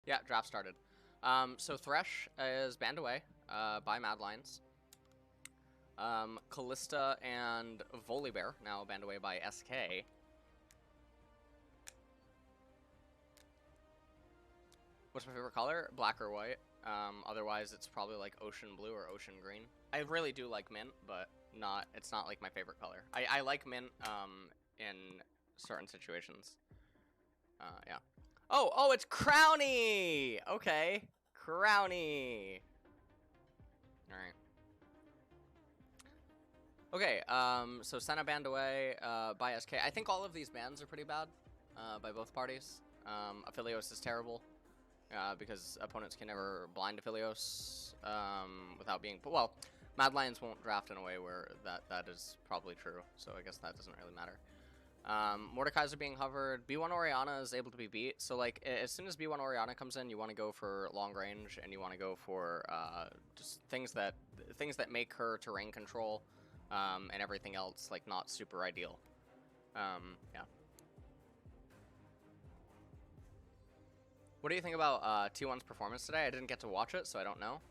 Yeah, draft started. So Thresh is banned away by Mad Lions. Callista and Volibear now banned away by SK. What's my favorite color? Black or white. Otherwise, it's probably like ocean blue or ocean green. I really do like mint, but it's not like my favorite color. I like mint in certain situations. Yeah. Oh, it's Crowny! Okay. Crowny. Alright. Okay, so Senna banned away by SK. I think all of these bans are pretty bad by both parties. Aphelios is terrible because opponents can never blind Aphelios without being... Well, Mad Lions won't draft in a way where that is probably true, so I guess that doesn't really matter. Mordekaiser being hovered. B1 Orianna is able to be beat. So, like, as soon as B1 Orianna comes in, you want to go for long range, and you want to go for just things that make her terrain control, and everything else, like, not super ideal. Yeah. What do you think about T1's performance today? I didn't get to watch it, so I don't know.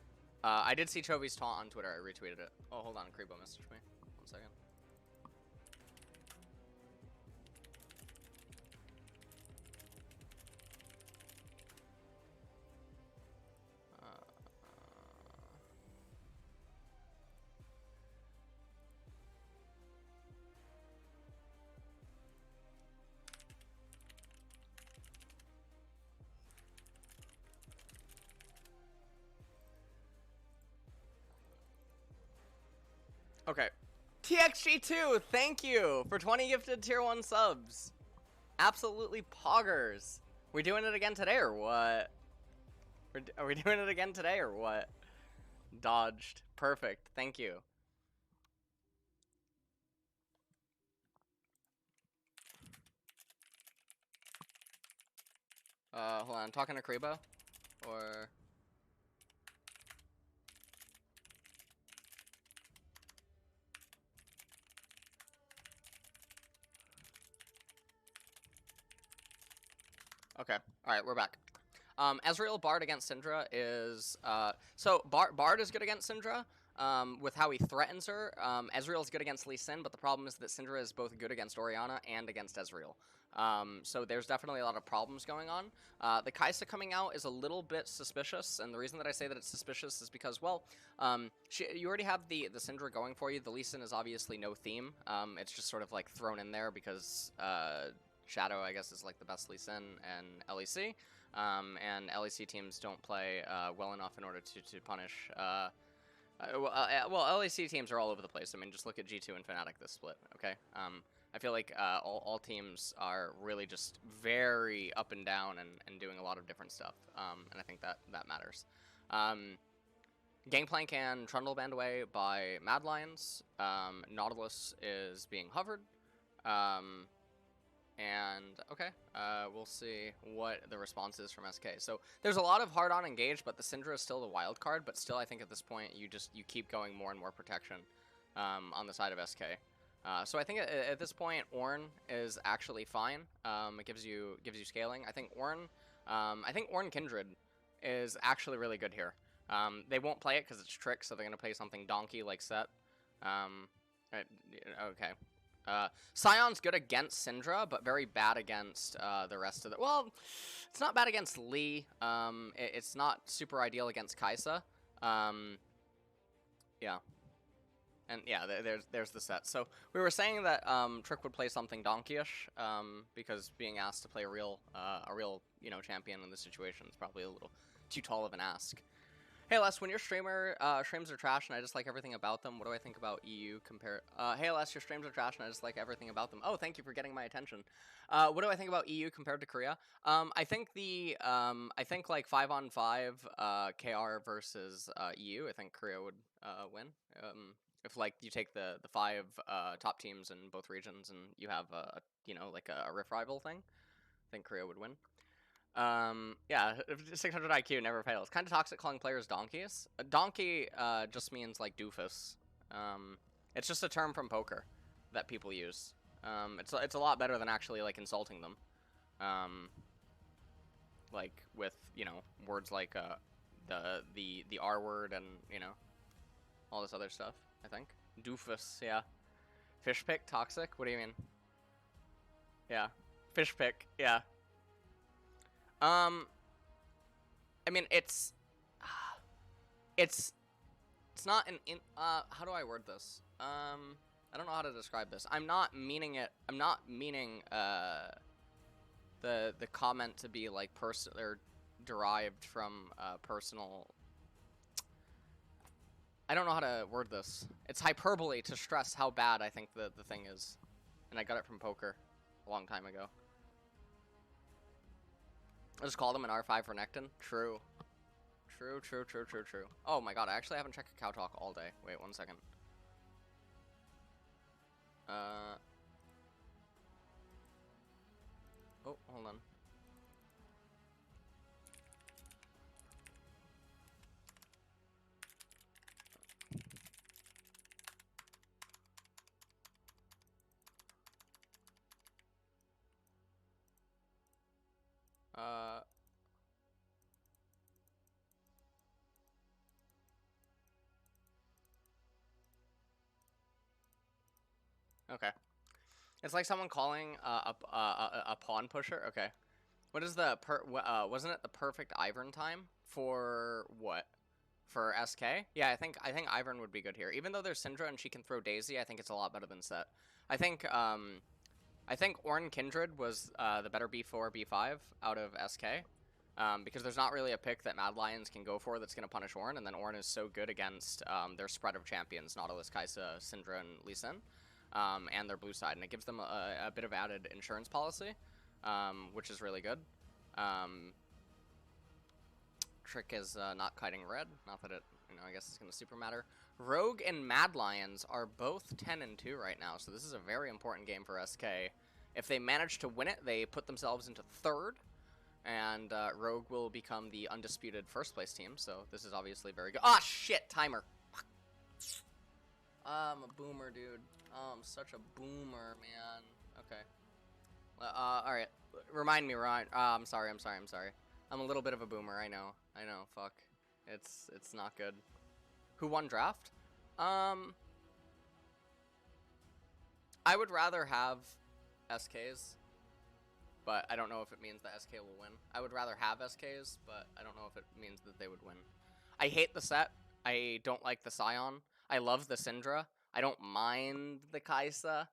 I did see Chovy's taunt on Twitter. I retweeted it. Oh, hold on. Kribo messaged me. 1 second. Okay. TXG2, thank you for 20 gifted tier 1 subs. Absolutely poggers. We doing it again today or what? Are we doing it again today or what? Dodged. Perfect. Thank you. Hold on. I'm talking to Kribo? Or... Okay. Alright, we're back. Ezreal Bard against Syndra is... So, Bard is good against Syndra with how he threatens her. Ezreal is good against Lee Sin, but the problem is that Syndra is both good against Orianna and against Ezreal. So there's definitely a lot of problems going on. The Kai'Sa coming out is a little bit suspicious, and the reason that I say that it's suspicious is because, well, you already have the Syndra going for you. The Lee Sin is obviously no theme. It's just sort of like thrown in there because... Shadow, I guess, is like the best Lee Sin and LEC, and LEC teams don't play well enough in order to punish. Well, LEC teams are all over the place. I mean, just look at G2 and Fnatic this split. Okay, I feel like all teams are really just very up and down and doing a lot of different stuff, and I think that matters. Gangplank and Trundle banned away by Mad Lions. Nautilus is being hovered. And, okay, we'll see what the response is from SK. So, there's a lot of hard-on engage, but the Syndra is still the wild card. But still, I think at this point, you keep going more and more protection on the side of SK. So I think at this point, Ornn is actually fine. It gives you scaling. I think Ornn Kindred is actually really good here. They won't play it because it's Trick, so they're going to play something donkey like Set. Okay. Scion's good against Syndra, but very bad against the rest of the... Well, it's not bad against Lee. It's not super ideal against Kai'Sa. Yeah. And yeah, there's the set. So we were saying that Trick would play something donkeyish because being asked to play a real champion in this situation is probably a little too tall of an ask. Hey Les, when your streams are trash and I just like everything about them, what do I think about EU compared? Hey Les, your streams are trash and I just like everything about them. Oh, thank you for getting my attention. What do I think about EU compared to Korea? I think like 5-on-5 KR versus EU, I think Korea would win. If like you take the 5 top teams in both regions and you have like a riff rival thing, I think Korea would win. Yeah, 600 IQ never fails. Kind of toxic calling players donkeys. A donkey just means like doofus. It's just a term from poker that people use. It's a lot better than actually like insulting them. like with, you know, words like the R word and, you know, all this other stuff, I think. Doofus, yeah. Fish pick, toxic? What do you mean? Yeah. Fish pick, yeah. I mean, it's not how do I word this? I don't know how to describe this. I'm not meaning it. I'm not meaning the comment to be like or derived from personal. I don't know how to word this. It's hyperbole to stress how bad I think the thing is, and I got it from poker a long time ago. I just called him an R5 for Nectin. True. True. Oh my god, I actually haven't checked Cow Talk all day. Wait 1 second. Oh, hold on. Okay. It's like someone calling a pawn pusher. Okay. What is the wasn't it the perfect Ivern time for what? For SK? Yeah, I think Ivern would be good here. Even though there's Syndra and she can throw Daisy, I think it's a lot better than Set. I think Ornn Kindred was the better B4, B5 out of SK. Because there's not really a pick that Mad Lions can go for that's going to punish Ornn, and then Ornn is so good against their spread of champions, Nautilus, Kai'Sa, Syndra, and Lee Sin, and their blue side, and it gives them a bit of added insurance policy, which is really good. Trick is not kiting red, not that it, you know, I guess it's going to super matter. Rogue and Mad Lions are both 10-2 right now, so this is a very important game for SK. If they manage to win it, they put themselves into third, and Rogue will become the undisputed first place team, so this is obviously very good. Ah, shit, timer. I'm a boomer, dude. Oh, I'm such a boomer, man. Okay. Alright. Remind me, Ryan. I'm sorry. I'm a little bit of a boomer, I know, fuck. It's not good. Who won draft? I would rather have SKs, but I don't know if it means that SK will win. I would rather have SKs, but I don't know if it means that they would win. I hate the set. I don't like the Scion. I love the Syndra. I don't mind the Kai'Sa,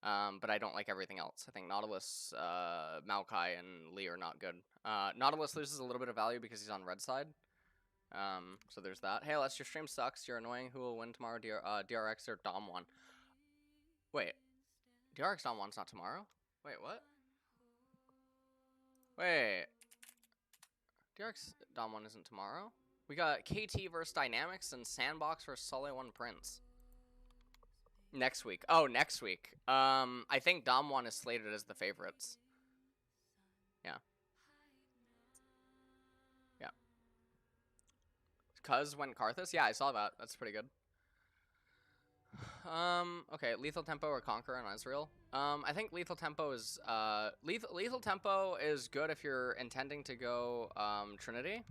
but I don't like everything else. I think Nautilus, Maokai, and Lee are not good. Nautilus loses a little bit of value because he's on red side. So there's that. Hey, Les, your stream sucks. You're annoying. Who will win tomorrow? DRX or Dom1? Wait. DRX Dom1's not tomorrow? Wait, what? Wait. DRX Dom1 isn't tomorrow? We got KT versus Dynamics and Sandbox versus Sully 1 Prince. Next week. Oh, next week. I think Dom1 is slated as the favorites. Yeah. Yeah. Cuz went Karthus? Yeah, I saw that. That's pretty good. Okay, Lethal Tempo or Conqueror and Ezreal. I think Lethal Tempo is, Lethal Tempo is good if you're intending to go, Trinity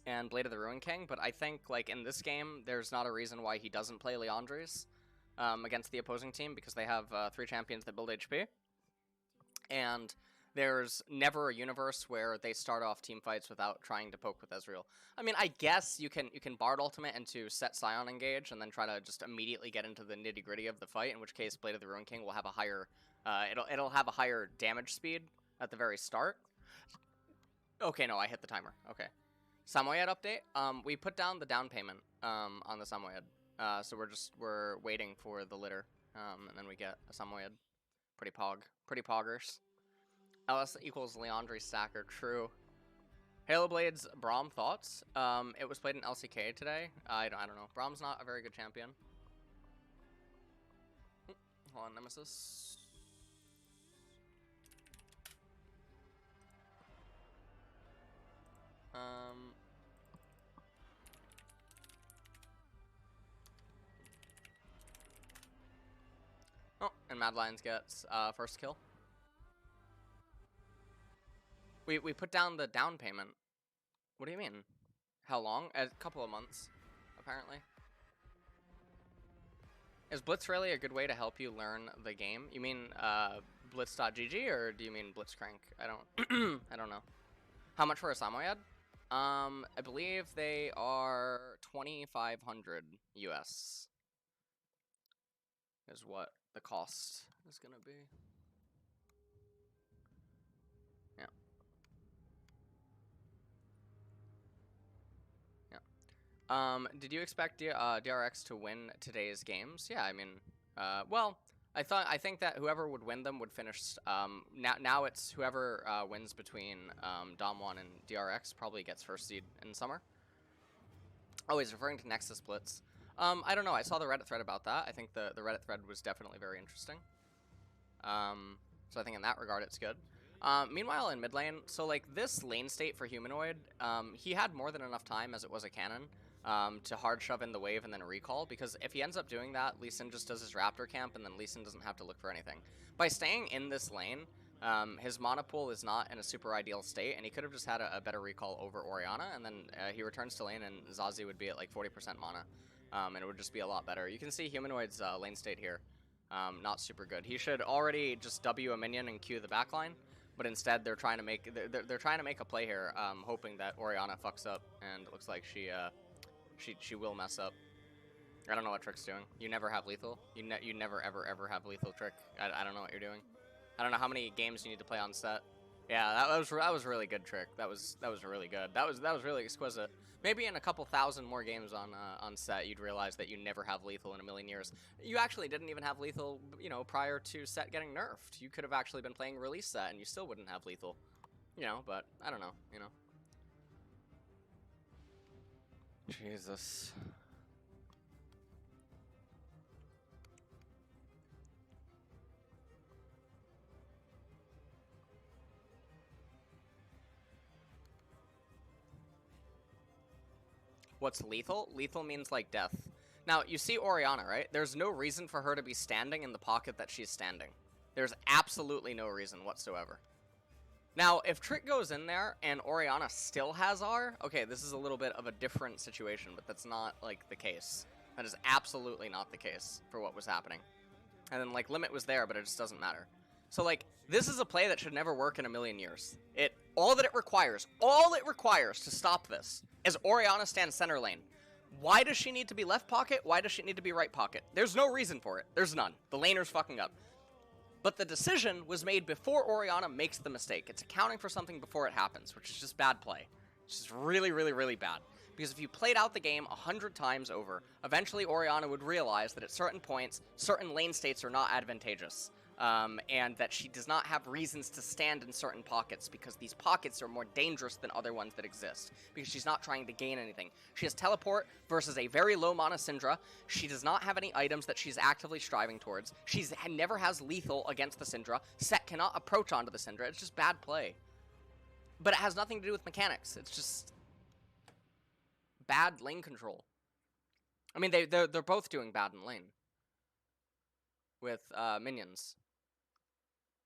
and Blade of the Ruin King, but I think, like, in this game, there's not a reason why he doesn't play Leandres, against the opposing team, because they have, 3 champions that build HP, and there's never a universe where they start off team fights without trying to poke with Ezreal. I mean, I guess you can Bard ultimate into set Scion engage and then try to just immediately get into the nitty gritty of the fight. In which case, Blade of the Ruin King will have a higher, it'll have a higher damage speed at the very start. Okay, no, I hit the timer. Okay, Samoyed update. We put down the down payment on the Samoyed. So we're waiting for the litter, and then we get a Samoyed. Pretty poggers. LS equals Leandre Stacker, true. Halo Blade's Braum thoughts? It was played in LCK today. I don't know. Braum's not a very good champion. Hold on, Nemesis. Oh, and Mad Lions gets first kill. We put down the down payment. What do you mean? How long? A couple of months, apparently. Is Blitz really a good way to help you learn the game? You mean Blitz.gg or do you mean Blitzcrank? I don't I don't know. How much for a Samoyed? I believe they are 2,500 US is what the cost is gonna be. Yeah. Did you expect DRX to win today's games? Yeah, I mean, well, I think that whoever would win them would finish. Now it's whoever wins between Dom1 and DRX probably gets first seed in summer. Oh, he's referring to Nexus Blitz. I don't know. I saw the Reddit thread about that. I think the Reddit thread was definitely very interesting. So I think in that regard, it's good. Meanwhile, in mid lane, so like this lane state for Humanoid, he had more than enough time as it was a cannon to hard shove in the wave and then recall, because if he ends up doing that, Lee Sin just does his Raptor camp and then Lee Sin doesn't have to look for anything. By staying in this lane, his mana pool is not in a super ideal state, and he could have just had a better recall over Orianna, and then he returns to lane and Zazie would be at like 40% mana, and it would just be a lot better. You can see Humanoid's lane state here. Not super good. He should already just W a minion and Q the backline, but instead they're trying to make a play here, hoping that Orianna fucks up, and it looks like she will mess up. I don't know what Trick's doing. You never have lethal. You never ever have lethal, Trick. I don't know what you're doing. I don't know how many games you need to play on set. Yeah, that was really good, Trick. That was really good. That was really exquisite. Maybe in a couple thousand more games on set, you'd realize that you never have lethal in a million years. You actually didn't even have lethal, you know, prior to set getting nerfed. You could have actually been playing release set, and you still wouldn't have lethal. You know, but I don't know. You know. Jesus. What's lethal? Lethal means like death. Now, you see Orianna, right? There's no reason for her to be standing in the pocket that she's standing. There's absolutely no reason whatsoever. Now, if Trick goes in there and Orianna still has R, okay, this is a little bit of a different situation, but that's not, like, the case. That is absolutely not the case for what was happening. And then, like, Limit was there, but it just doesn't matter. So, like, this is a play that should never work in a million years. All it requires to stop this is Orianna stand center lane. Why does she need to be left pocket? Why does she need to be right pocket? There's no reason for it. There's none. The laner's fucking up. But the decision was made before Orianna makes the mistake. It's accounting for something before it happens, which is just bad play. It's just really, really, really bad. Because if you played out the game 100 times over, eventually Orianna would realize that at certain points, certain lane states are not advantageous. And that she does not have reasons to stand in certain pockets, because these pockets are more dangerous than other ones that exist, because she's not trying to gain anything. She has teleport versus a very low mana Syndra. She does not have any items that she's actively striving towards. She never has lethal against the Syndra. Set cannot approach onto the Syndra. It's just bad play. But it has nothing to do with mechanics. It's just bad lane control. I mean, they're both doing bad in lane with minions.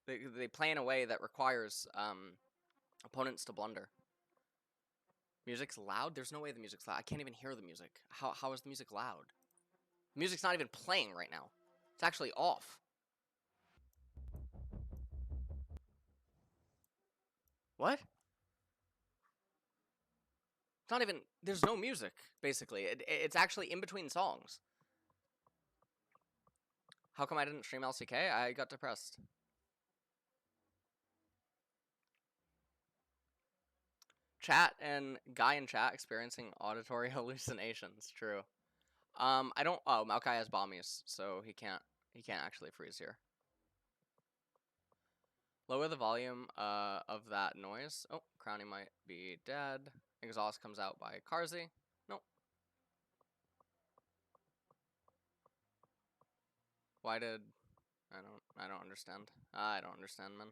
They play in a way that requires opponents to blunder. Music's loud? There's no way the music's loud. I can't even hear the music. How is the music loud? The music's not even playing right now. It's actually off. What? It's not even... There's no music, basically. It's actually in between songs. How come I didn't stream LCK? I got depressed. Chat and guy in chat experiencing auditory hallucinations. True. I don't. Oh, Maokai has bombies, so he can't actually freeze here. Lower the volume of that noise. Oh, Crowny might be dead. Exhaust comes out by Karzi. Nope. Why did I don't understand. I don't understand, man.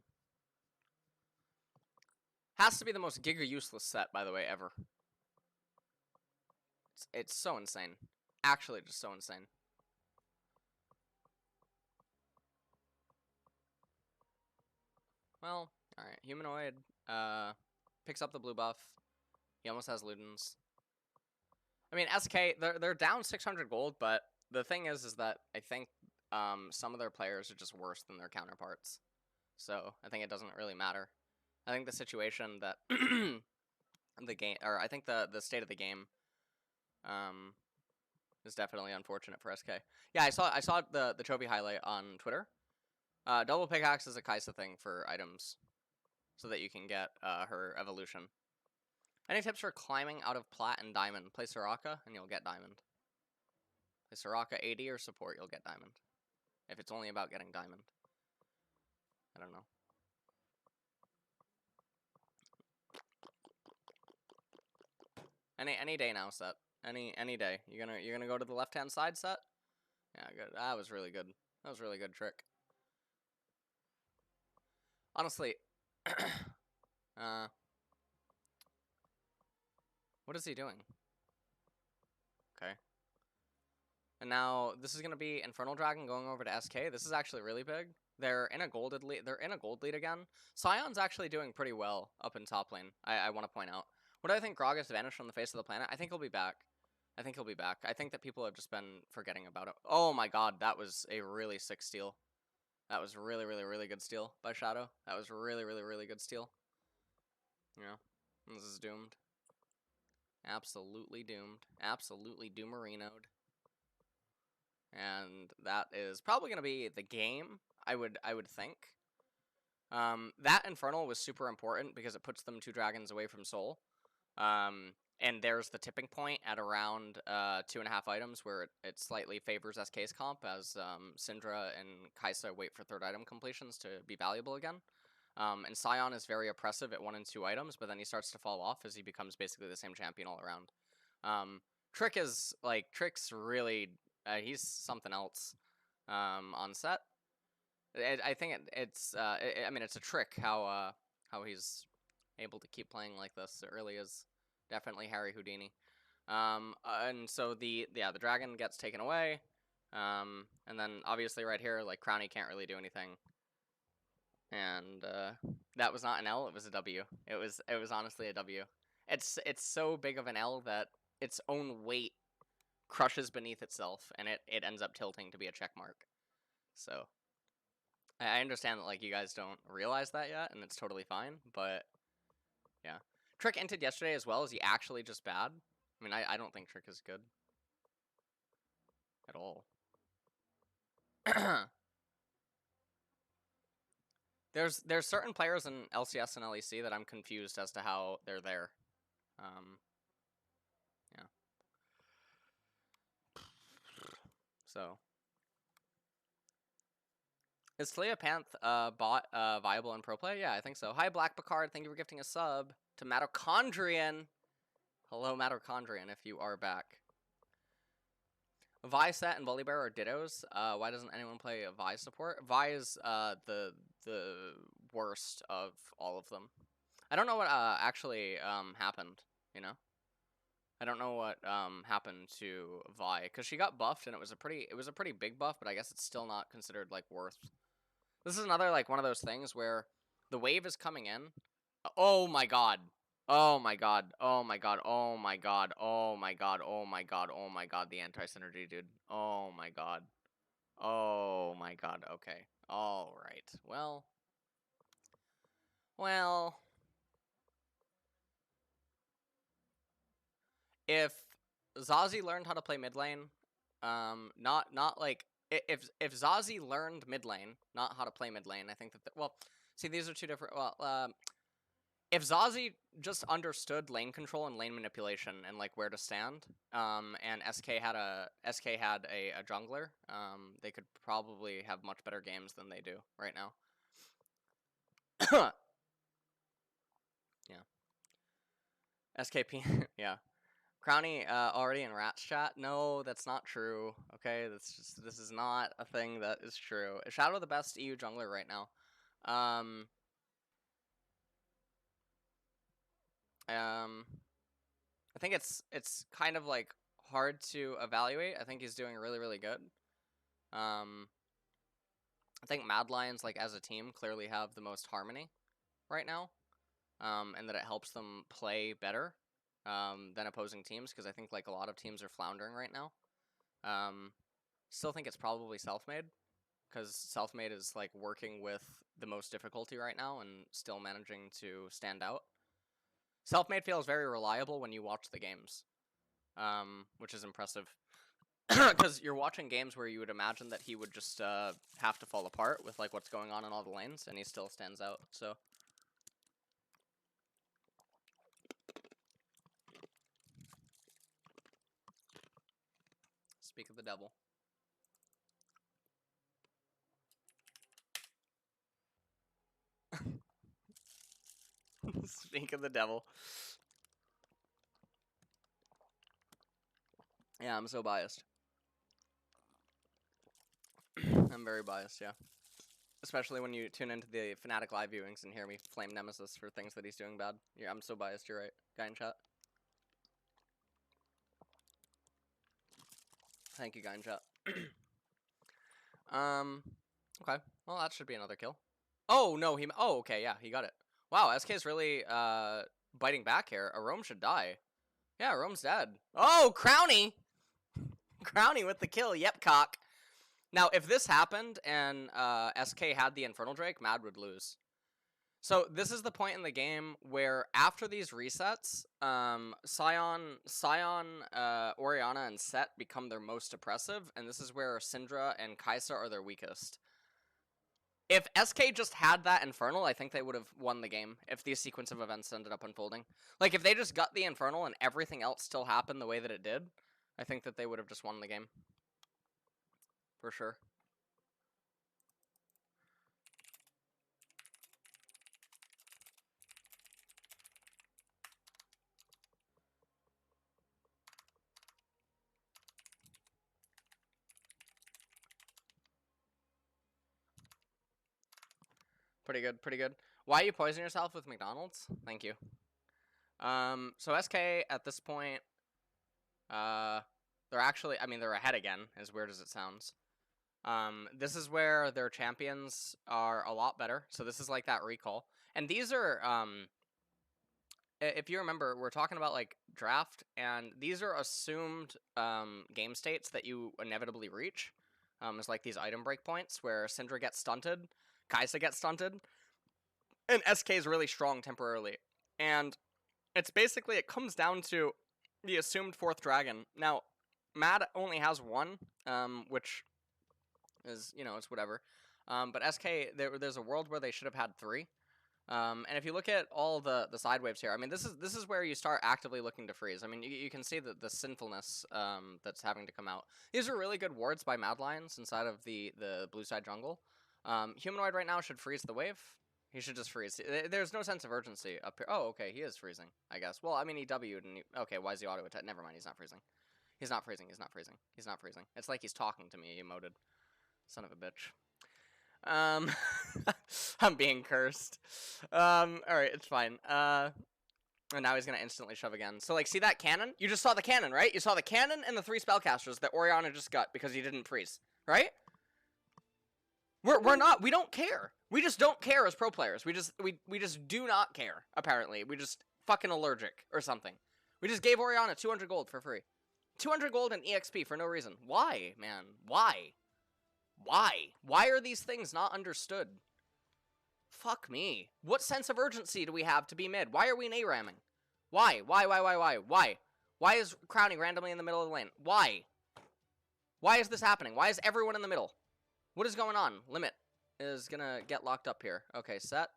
Has to be the most giga useless set, by the way, ever. It's so insane. Actually, just so insane. Well, alright. Humanoid Picks up the blue buff. He almost has Ludens. I mean, SK, they're down 600 gold, but the thing is that I think some of their players are just worse than their counterparts. So I think it doesn't really matter. I think the situation that the game, or I think the state of the game, is definitely unfortunate for SK. Yeah, I saw the Chovy highlight on Twitter. Double pickaxe is a Kaisa thing for items, so that you can get her evolution. Any tips for climbing out of plat and diamond? Play Soraka and you'll get diamond. Play Soraka AD or support, you'll get diamond. If it's only about getting diamond. I don't know. Any day now, Set. Any day. You're gonna go to the left hand side, Set? Yeah, good. That was really good. That was a really good trick. Honestly, what is he doing? Okay. And now this is gonna be Infernal Dragon going over to SK. This is actually really big. They're in a gold lead. They're in a gold lead again. Scion's actually doing pretty well up in top lane. I want to point out. What do I think? Grog has vanished from the face of the planet. I think he'll be back. I think he'll be back. I think that people have just been forgetting about it. Oh my god, that was a really sick steal. That was really, really, really good steal by Shadow. That was really, really, really good steal. Yeah, this is doomed. Absolutely doomed. Absolutely doomerinoed. And that is probably going to be the game, I would think. That Infernal was super important because it puts them 2 dragons away from Soul. And there's the tipping point at around 2.5 items where it slightly favors SK's comp as Syndra and Kaisa wait for 3rd item completions to be valuable again. And Scion is very oppressive at 1 and 2 items, but then he starts to fall off as he becomes basically the same champion all around. Trick's really, he's something else on set. I think it's a trick how he's able to keep playing like this. It really is definitely Harry Houdini. And so the dragon gets taken away. And then obviously right here, like Crowny can't really do anything. And that was not an L, it was a W. It was honestly a W. It's so big of an L that its own weight crushes beneath itself, and it ends up tilting to be a check mark. So I understand that like you guys don't realize that yet, and it's totally fine, but yeah. Trick entered yesterday as well. Is he actually just bad? I mean, I don't think Trick is good at all. There's certain players in LCS and LEC that I'm confused as to how they're there. Yeah. So. Is Cleopanth bot viable in pro play? Yeah, I think so. Hi, Black Picard. Thank you for gifting a sub to Mitochondrian. Hello, Mitochondrian, if you are back. Vi set and Bully Bear are dittos. Why doesn't anyone play a Vi support? Vi is the worst of all of them. I don't know what actually happened, you know? I don't know what happened to Vi, because she got buffed and it was a pretty big buff, but I guess it's still not considered like worth. This is another like one of those things where the wave is coming in. Oh my god. Oh my god. Oh my god. Oh my god. Oh my god. Oh my god. Oh my god. The anti-synergy, dude. Oh my god. Oh my god. Okay. All right. Well. If Zazie learned how to play mid lane, not like if Zazie learned mid lane, not how to play mid lane, I think that well, see these are two different. Well, if Zazie just understood lane control and lane manipulation and like where to stand, and SK had a jungler, they could probably have much better games than they do right now. Yeah. SKP, yeah. Crowny already in Rat's chat. No, that's not true. Okay, this is not a thing that is true. Is Shadow the best EU jungler right now? I think it's kind of like hard to evaluate. I think he's doing really, really good. I think Mad Lions like as a team clearly have the most harmony right now. and that it helps them play better than opposing teams, because I think like a lot of teams are floundering right now. Still think it's probably self-made, because self-made is like working with the most difficulty right now and still managing to stand out. Self-made feels very reliable when you watch the games, which is impressive. Because you're watching games where you would imagine that he would just have to fall apart with like what's going on in all the lanes, and he still stands out. So speak of the devil. Speak of the devil. Yeah, I'm so biased. I'm very biased, yeah. Especially when you tune into the Fnatic live viewings and hear me flame Nemesis for things that he's doing bad. Yeah, I'm so biased, you're right. Guy in chat. Thank you, guy in chat. Okay. Well, that should be another kill. Oh, no, oh, okay, yeah, he got it. Wow, SK's really, biting back here. Arome should die. Yeah, Arome's dead. Oh, Crowny! Crowny with the kill, yep, cock. Now, if this happened and SK had the Infernal Drake, Mad would lose. So this is the point in the game where after these resets, Sion, Orianna, and Set become their most oppressive, and this is where Syndra and Kai'Sa are their weakest. If SK just had that Infernal, I think they would have won the game if these sequence of events ended up unfolding. Like, if they just got the Infernal and everything else still happened the way that it did, I think that they would have just won the game. For sure. Pretty good, pretty good. Why you poison yourself with McDonald's? Thank you. So SK at this point, they're actually, I mean, they're ahead again, as weird as it sounds. This is where their champions are a lot better. So this is like that recall. And these are, if you remember, we're talking about like draft, and these are assumed game states that you inevitably reach. It's like these item breakpoints where Syndra gets stunted, Kai'Sa gets stunted, and SK is really strong temporarily. And it's basically, it comes down to the assumed 4th dragon. Now, Mad only has 1, which is, you know, it's whatever. But SK, there's a world where they should have had 3. And if you look at all the side waves here, I mean, this is where you start actively looking to freeze. I mean, you can see the sinfulness that's having to come out. These are really good wards by Mad Lions inside of the blue side jungle. Humanoid right now should freeze the wave. He should just freeze. There's no sense of urgency up here. Oh, okay, he is freezing, I guess. Well, I mean, he W'd and okay, why is he auto attack? Never mind, he's not freezing. He's not freezing, he's not freezing. He's not freezing. It's like he's talking to me, he emoted. Son of a bitch. I'm being cursed. Alright, it's fine. And now he's gonna instantly shove again. So, like, see that cannon? You just saw the cannon, right? You saw the cannon and the 3 spellcasters that Orianna just got because he didn't freeze, right? We don't care. We just don't care as pro players. We just do not care, apparently. We just fucking allergic or something. We just gave Orianna 200 gold for free. 200 gold and EXP for no reason. Why, man? Why? Why? Why are these things not understood? Fuck me. What sense of urgency do we have to be mid? Why are we A-ramming? Why? Why? Why is crowning randomly in the middle of the lane? Why? Why is this happening? Why is everyone in the middle? What is going on? Limit is gonna get locked up here. Okay, set.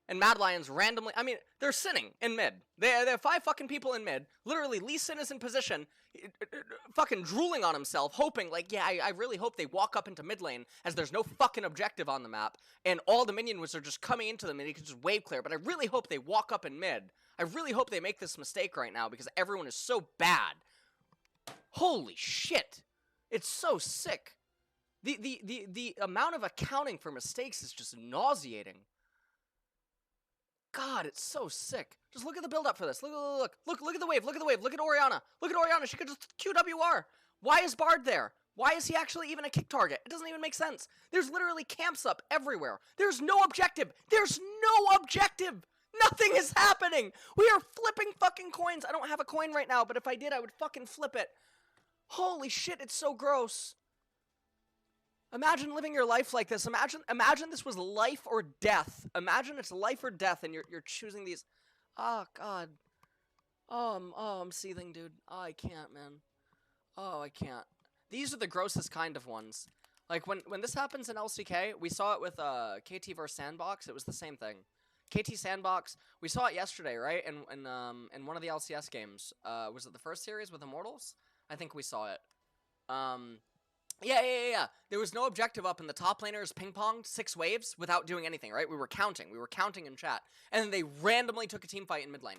And Mad Lions randomly, I mean, they're sinning in mid. They have 5 fucking people in mid. Literally, Lee Sin is in position, fucking drooling on himself, hoping, like, yeah, I really hope they walk up into mid lane, as there's no fucking objective on the map, and all the minions are just coming into them, and he can just wave clear, but I really hope they walk up in mid. I really hope they make this mistake right now, because everyone is so bad. Holy shit. It's so sick. The amount of accounting for mistakes is just nauseating. God, it's so sick. Just look at the build-up for this. Look at the wave. Look at the wave. Look at Orianna. Look at Orianna. She could just QWR. Why is Bard there? Why is he actually even a kick target? It doesn't even make sense. There's literally camps up everywhere. There's no objective. There's no objective. Nothing is happening. We are flipping fucking coins. I don't have a coin right now, but if I did, I would fucking flip it. Holy shit, it's so gross. Imagine living your life like this. Imagine this was life or death. Imagine it's life or death, and you're choosing these. Oh God. I'm seething, dude. Oh, I can't, man. Oh, I can't. These are the grossest kind of ones. Like when this happens in LCK, we saw it with KT vs Sandbox. It was the same thing. KT Sandbox. We saw it yesterday, right? In one of the LCS games. Was it the first series with Immortals? I think we saw it. Yeah. There was no objective up, and the top laners ping-ponged 6 waves without doing anything, right? We were counting in chat. And then they randomly took a team fight in mid lane.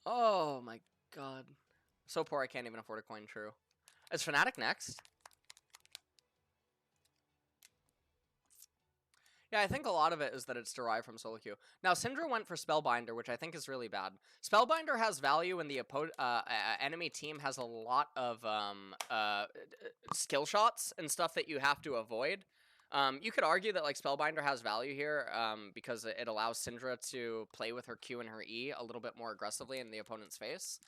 Oh my God. So poor I can't even afford a coin, true. Is Fnatic next? Yeah, I think a lot of it is that it's derived from solo queue. Now, Syndra went for Spellbinder, which I think is really bad. Spellbinder has value when the enemy team has a lot of skill shots and stuff that you have to avoid. You could argue that like Spellbinder has value here because it allows Syndra to play with her Q and her E a little bit more aggressively in the opponent's face.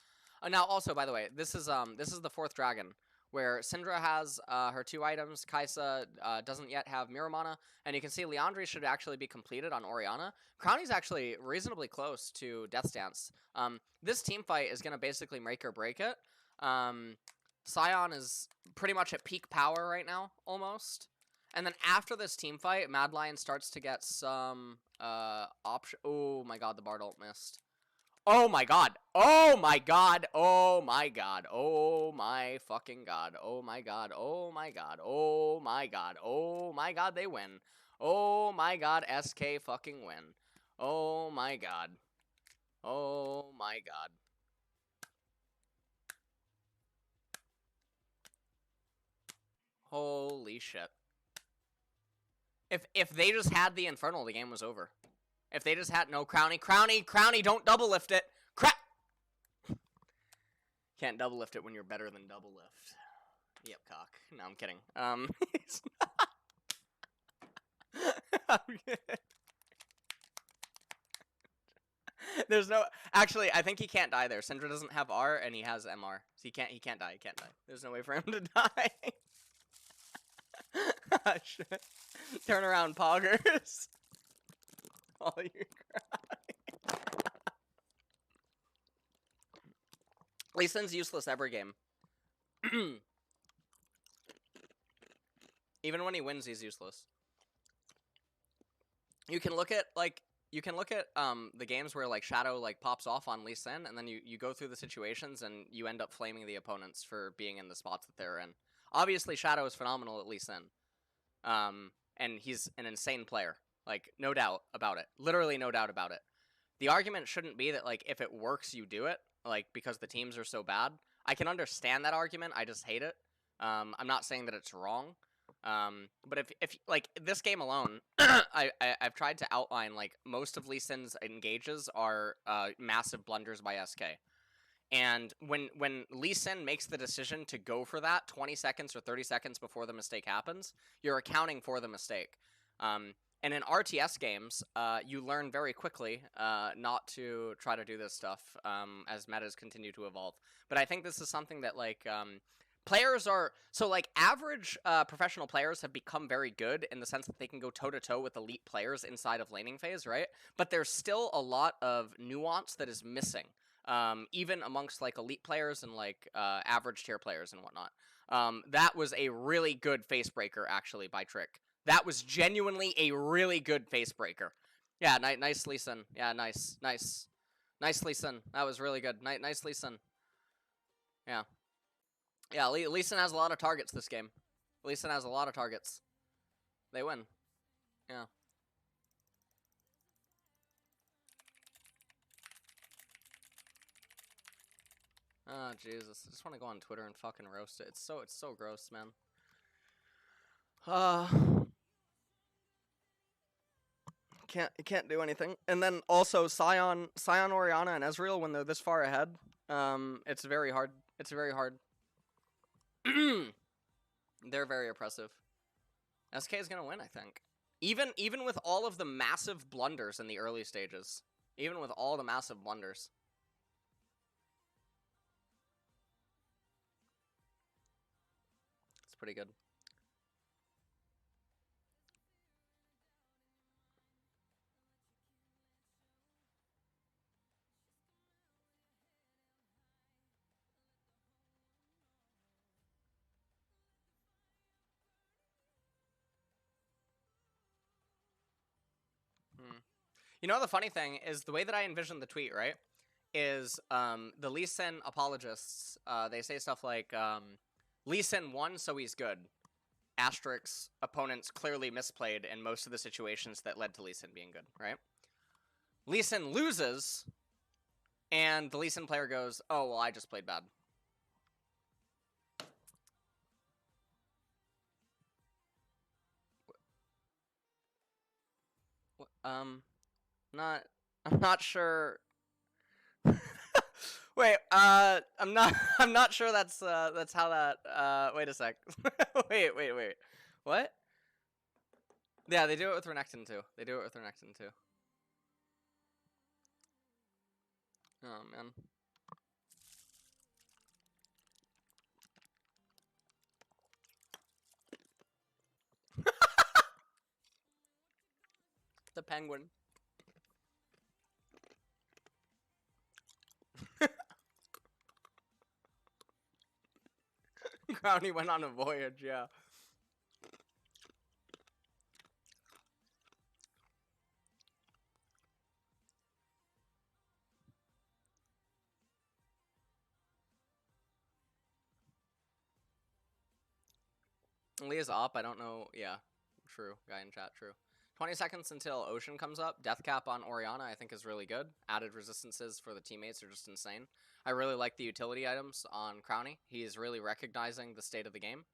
Now, also, by the way, this is the 4th dragon, where Syndra has her 2 items, Kai'Sa doesn't yet have Mirror Mana, and you can see Liandry should actually be completed on Orianna. Crowny's actually reasonably close to Death's Dance. This team fight is going to basically make or break it. Sion is pretty much at peak power right now, almost. And then after this team fight, Mad Lion starts to get some option. Oh my God, the Bard ult missed. Oh my God. Oh my God. Oh my God. Oh my fucking God. Oh my God. Oh my God. Oh my God. Oh my God, they win. Oh my God, SK fucking win. Oh my God. Oh my God. Holy shit. If they just had the Infernal, the game was over. If they just had no Crowny, don't double lift it. Crap. Can't double lift it when you're better than double lift. Yep, cock. No, I'm kidding. There's no actually. I think he can't die there. Syndra doesn't have R and he has MR, so he can't die. He can't die. There's no way for him to die. Shit. Turn around, poggers. All you cry. Lee Sin's useless every game. Even when he wins, he's useless. You can look at the games where like Shadow like pops off on Lee Sin, and then you go through the situations and you end up flaming the opponents for being in the spots that they're in. Obviously, Shadow is phenomenal at Lee Sin. And he's an insane player. Like, no doubt about it. Literally no doubt about it. The argument shouldn't be that, like, if it works, you do it. Like, because the teams are so bad. I can understand that argument. I just hate it. I'm not saying that it's wrong. But if like, this game alone, I've tried to outline, like, most of Lee Sin's engages are massive blunders by SK. And when Lee Sin makes the decision to go for that 20 seconds or 30 seconds before the mistake happens, you're accounting for the mistake. And in RTS games, you learn very quickly not to try to do this stuff as metas continue to evolve. But I think this is something that, like, players are... So, like, average professional players have become very good in the sense that they can go toe-to-toe with elite players inside of laning phase, right? But there's still a lot of nuance that is missing. Even amongst like elite players and like average tier players and whatnot. That was a really good face breaker actually by Trick. That was genuinely a really good face breaker. Yeah, nice Lee Sin. Yeah, nice Lee Sin. That was really good. Nice Lee Sin. Yeah. Yeah, Lee Sin has a lot of targets this game. Lee Sin has a lot of targets. They win. Yeah. Oh, Jesus. I just want to go on Twitter and fucking roast it. It's so gross, man. can't do anything. And then also Scion, Orianna, and Ezreal, when they're this far ahead, it's very hard. It's very hard. They're very oppressive. SK is gonna win, I think. Even with all of the massive blunders in the early stages. Even with all the massive blunders. It's pretty good. You know, the funny thing is the way that I envision the tweet, right? Is the Lee Sin apologists, they say stuff like, Lee Sin won, so he's good. Asterix, opponents clearly misplayed in most of the situations that led to Lee Sin being good, right? Lee Sin loses, and the Lee Sin player goes, oh, well, I just played bad. I'm not sure. Wait, I'm not sure that's how that, wait a sec. wait. What? Yeah, they do it with Renekton too. Oh, man. The penguin. Brownie went on a voyage, yeah. Leah's up, I don't know. Yeah, true. Guy in chat, true. 20 seconds until Ocean comes up. Death cap on Orianna, I think, is really good. Added resistances for the teammates are just insane. I really like the utility items on Crownie. He is really recognizing the state of the game.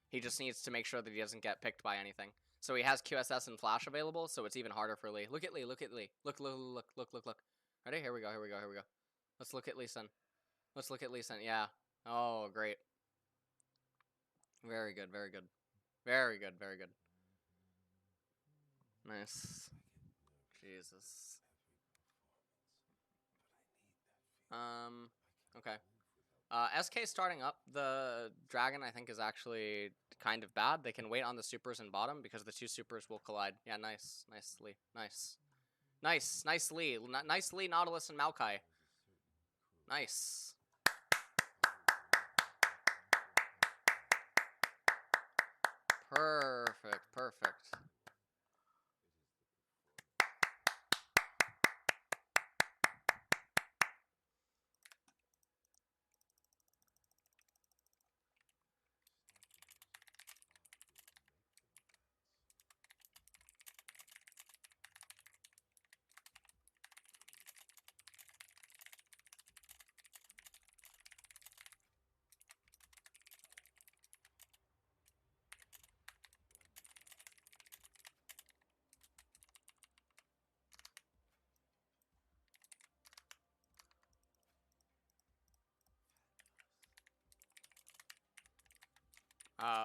He just needs to make sure that he doesn't get picked by anything. So he has QSS and Flash available, so it's even harder for Lee. Look at Lee. Look. Ready? Here we go. Let's look at Lee Sin. Yeah. Oh, great. Very good. Nice. Jesus. Okay. SK starting up the dragon, I think, is actually kind of bad. They can wait on the supers in bottom because the two supers will collide. Yeah, nice. Nicely. Nice, Lee. Nice Lee, Nautilus, and Maokai. Nice. Perfect.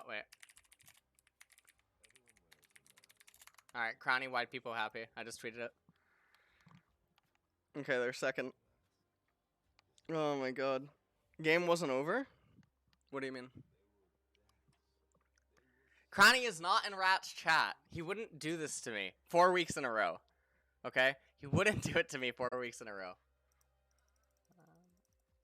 Wait. Alright, Crownie, white people happy. I just tweeted it. Okay, they're second. Oh my god. Game wasn't over? What do you mean? Crownie is not in Rat's chat. He wouldn't do this to me 4 weeks in a row. Okay? He wouldn't do it to me 4 weeks in a row.